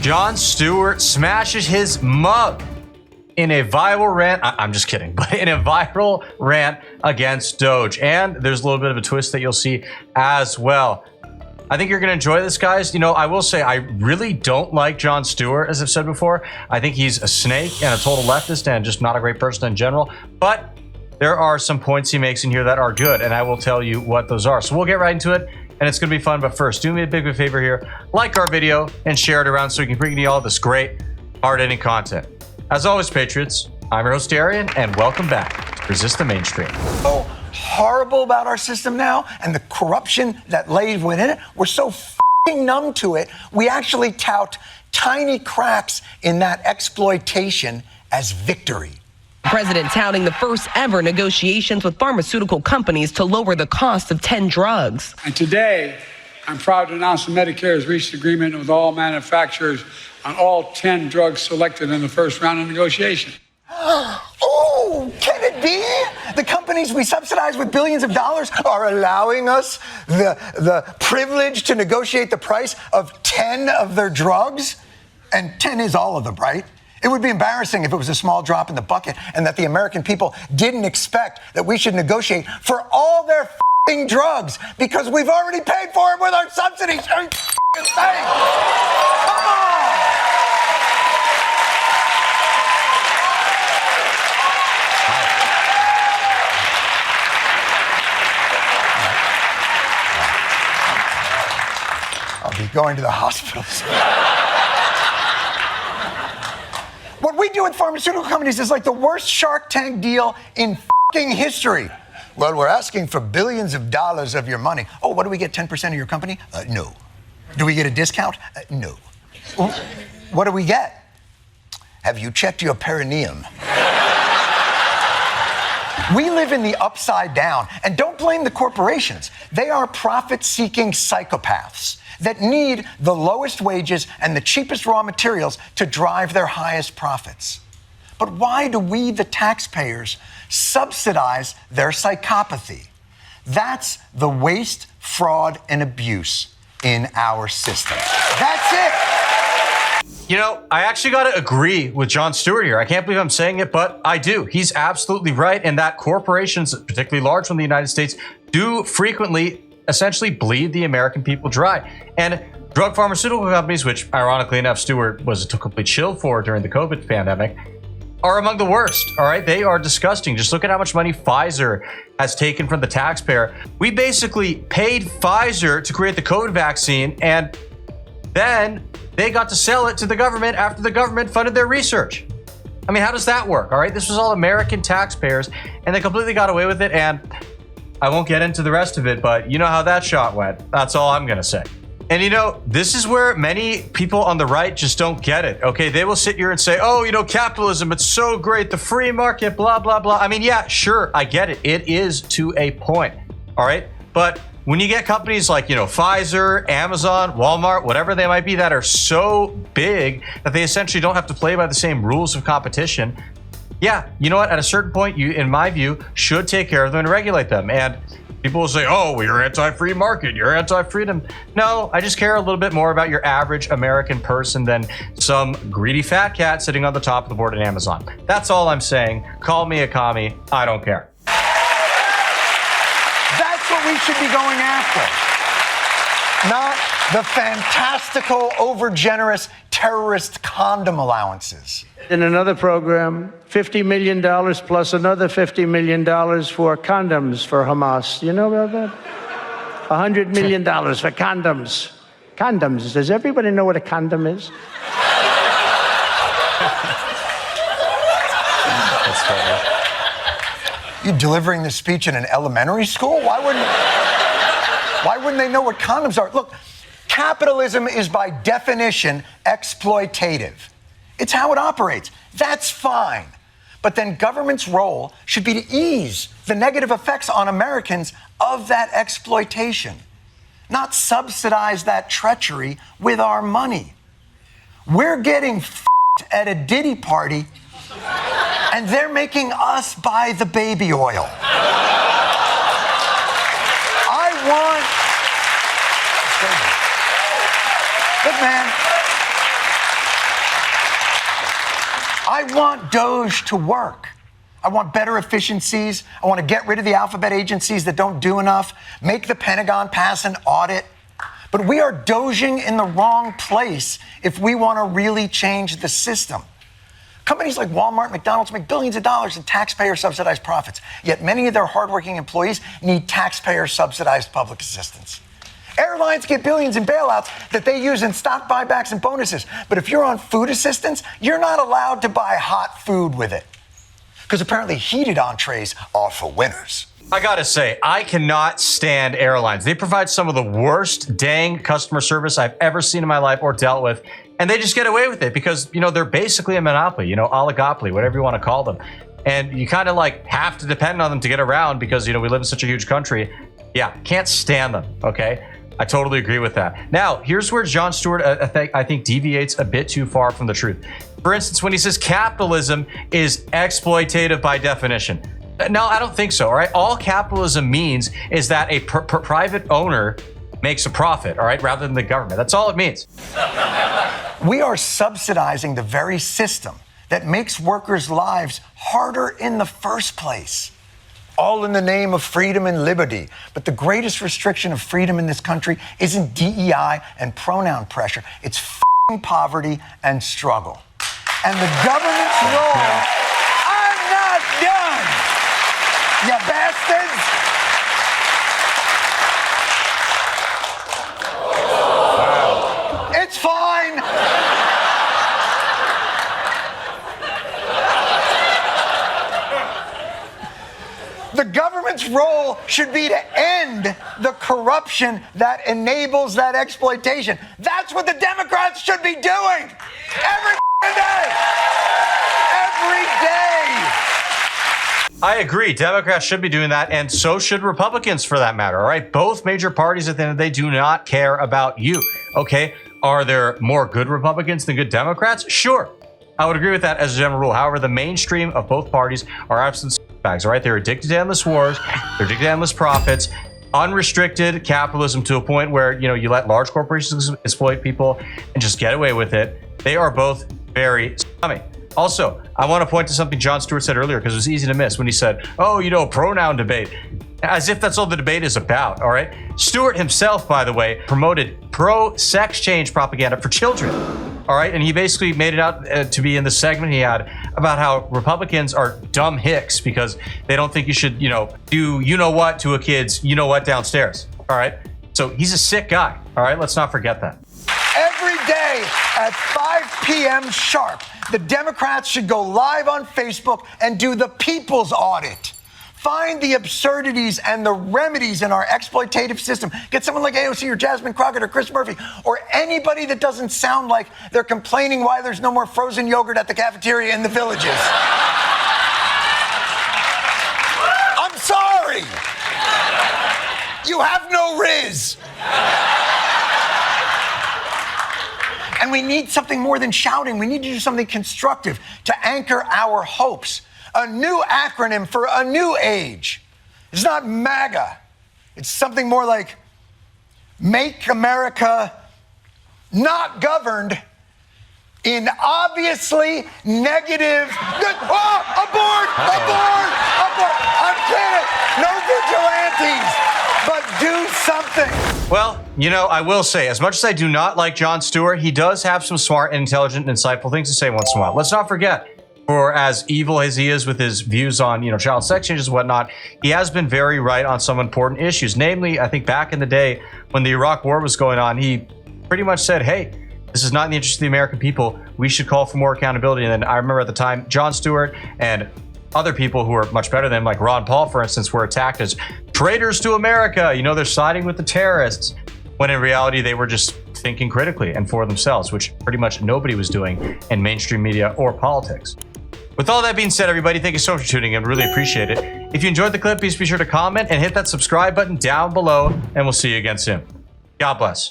Jon Stewart smashes his mug in a viral rant. I'm just kidding, but in a viral rant against Doge. And there's a little bit of a twist that you'll see as well. I think you're going to enjoy this, guys. You know, I will say I really don't like Jon Stewart, as I've said before. I think he's a snake and a total leftist and just not a great person in general. But there are some points he makes in here that are good, and I will tell you what those are. So we'll get right into it, and it's going to be fun. But first, do me a big favor here. Like our video and share it around so we can bring you all this great, hard-hitting content. As always, Patriots, I'm your host, Darian, and welcome back to Resist the Mainstream. So horrible about our system now and the corruption that lays within it. We're so f***ing numb to it, we actually tout tiny cracks in that exploitation as victory. The president touting the first ever negotiations with pharmaceutical companies to lower the cost of 10 drugs. And today, I'm proud to announce that Medicare has reached agreement with all manufacturers on all 10 drugs selected in the first round of negotiation. Oh, can it be? The companies we subsidize with billions of dollars are allowing us the privilege to negotiate the price of 10 of their drugs? And 10 is all of them, right? It would be embarrassing if it was a small drop in the bucket and that the American people didn't expect that we should negotiate for all their f***ing drugs because we've already paid for it with our subsidies. Are you f***ing saying? Come on! I'll be going to the hospitals. What we do with pharmaceutical companies is like the worst Shark Tank deal in f***ing history. Well, we're asking for billions of dollars of your money. Oh, what do we get, 10% of your company? No. Do we get a discount? No. What do we get? Have you checked your perineum? We live in the upside down, and don't blame the corporations. They are profit-seeking psychopaths that need the lowest wages and the cheapest raw materials to drive their highest profits. But why do we, the taxpayers, subsidize their psychopathy? That's the waste, fraud, and abuse in our system. That's it. You know, I actually got to agree with Jon Stewart here. I can't believe I'm saying it, but I do. He's absolutely right in that corporations, particularly large from the United States, do frequently essentially bleed the American people dry. And drug pharmaceutical companies, which ironically enough, Stewart was a complete shill for during the COVID pandemic, are among the worst, all right? They are disgusting. Just look at how much money Pfizer has taken from the taxpayer. We basically paid Pfizer to create the COVID vaccine, and then they got to sell it to the government after the government funded their research. I mean, how does that work, all right? This was all American taxpayers, and they completely got away with it, and I won't get into the rest of it, but you know how that shot went. That's all I'm gonna say. And you know, this is where many people on the right just don't get it, okay? They will sit here and say, oh, you know, capitalism, it's so great, the free market, blah, blah, blah. I mean, yeah, sure, I get it. It is to a point, all right? But when you get companies like, you know, Pfizer, Amazon, Walmart, whatever they might be, that are so big that they essentially don't have to play by the same rules of competition, yeah, you know what? At a certain point, you, in my view, should take care of them and regulate them. And people will say, oh, well, you're anti-free market, you're anti-freedom. No, I just care a little bit more about your average American person than some greedy fat cat sitting on the top of the board at Amazon. That's all I'm saying. Call me a commie. I don't care. That's what we should be going after. Not the fantastical, overgenerous terrorist condom allowances. In another program, $50 million plus another $50 million for condoms for Hamas. You know about that? $100 million for condoms. Condoms. Does everybody know what a condom is? That's funny. You delivering this speech in an elementary school? Why wouldn't they know what condoms are? Look, capitalism is by definition exploitative. It's how it operates. That's fine. But then government's role should be to ease the negative effects on Americans of that exploitation, not subsidize that treachery with our money. We're getting f***ed at a Diddy party, and they're making us buy the baby oil. Look, man, I want DOGE to work. I want better efficiencies. I want to get rid of the alphabet agencies that don't do enough, make the Pentagon pass an audit. But we are doging in the wrong place if we want to really change the system. Companies like Walmart, McDonald's make billions of dollars in taxpayer-subsidized profits, yet many of their hardworking employees need taxpayer-subsidized public assistance. Airlines get billions in bailouts that they use in stock buybacks and bonuses. But if you're on food assistance, you're not allowed to buy hot food with it. Because apparently heated entrees are for winners. I gotta say, I cannot stand airlines. They provide some of the worst dang customer service I've ever seen in my life or dealt with. And they just get away with it because, they're basically a monopoly, oligopoly, whatever you want to call them. And you kind of have to depend on them to get around because, we live in such a huge country. Yeah, can't stand them, okay? I totally agree with that. Now, here's where Jon Stewart, I think, deviates a bit too far from the truth. For instance, when he says capitalism is exploitative by definition. No, I don't think so, all right? All capitalism means is that a private owner makes a profit, all right, rather than the government. That's all it means. We are subsidizing the very system that makes workers' lives harder in the first place. All in the name of freedom and liberty. But the greatest restriction of freedom in this country isn't DEI and pronoun pressure. It's f***ing poverty and struggle. And the government's role, I'm not done, you bastards. Wow. It's fine. The government's role should be to end the corruption that enables that exploitation. That's what the Democrats should be doing every day. Every day. I agree. Democrats should be doing that, and so should Republicans for that matter, all right? Both major parties at the end of the day do not care about you, okay? Are there more good Republicans than good Democrats? Sure. I would agree with that as a general rule. However, the mainstream of both parties are absolute bags, all right? They're addicted to endless wars. They're addicted to endless profits. Unrestricted capitalism to a point where, you let large corporations exploit people and just get away with it. They are both very scummy. Also, I want to point to something Jon Stewart said earlier because it was easy to miss when he said, pronoun debate. As if that's all the debate is about, all right? Stewart himself, by the way, promoted pro-sex change propaganda for children, all right? And he basically made it out to be in the segment he had about how Republicans are dumb hicks because they don't think you should, do you-know-what to a kid's you-know-what downstairs, all right? So he's a sick guy, all right? Let's not forget that. Every day at 5 p.m. sharp, the Democrats should go live on Facebook and do the people's audit. Find the absurdities and the remedies in our exploitative system. Get someone like AOC or Jasmine Crockett or Chris Murphy or anybody that doesn't sound like they're complaining why there's no more frozen yogurt at the cafeteria in the villages. I'm sorry. You have no Riz. And we need something more than shouting. We need to do something constructive to anchor our hopes. A new acronym for a new age. It's not MAGA. It's something more like Make America Not Governed in Obviously Negative. Abort! I'm kidding. No vigilantes, but do something. Well, I will say, as much as I do not like Jon Stewart, he does have some smart, intelligent, and insightful things to say once in a while. Let's not forget, for as evil as he is with his views on, child sex changes and whatnot, he has been very right on some important issues. Namely, I think back in the day when the Iraq War was going on, he pretty much said, hey, this is not in the interest of the American people. We should call for more accountability. And then I remember at the time, Jon Stewart and other people who are much better than him, like Ron Paul, for instance, were attacked as traitors to America. They're siding with the terrorists, when in reality, they were just thinking critically and for themselves, which pretty much nobody was doing in mainstream media or politics. With all that being said, everybody, thank you so much for tuning in. Really appreciate it. If you enjoyed the clip, please be sure to comment and hit that subscribe button down below, and we'll see you again soon. God bless.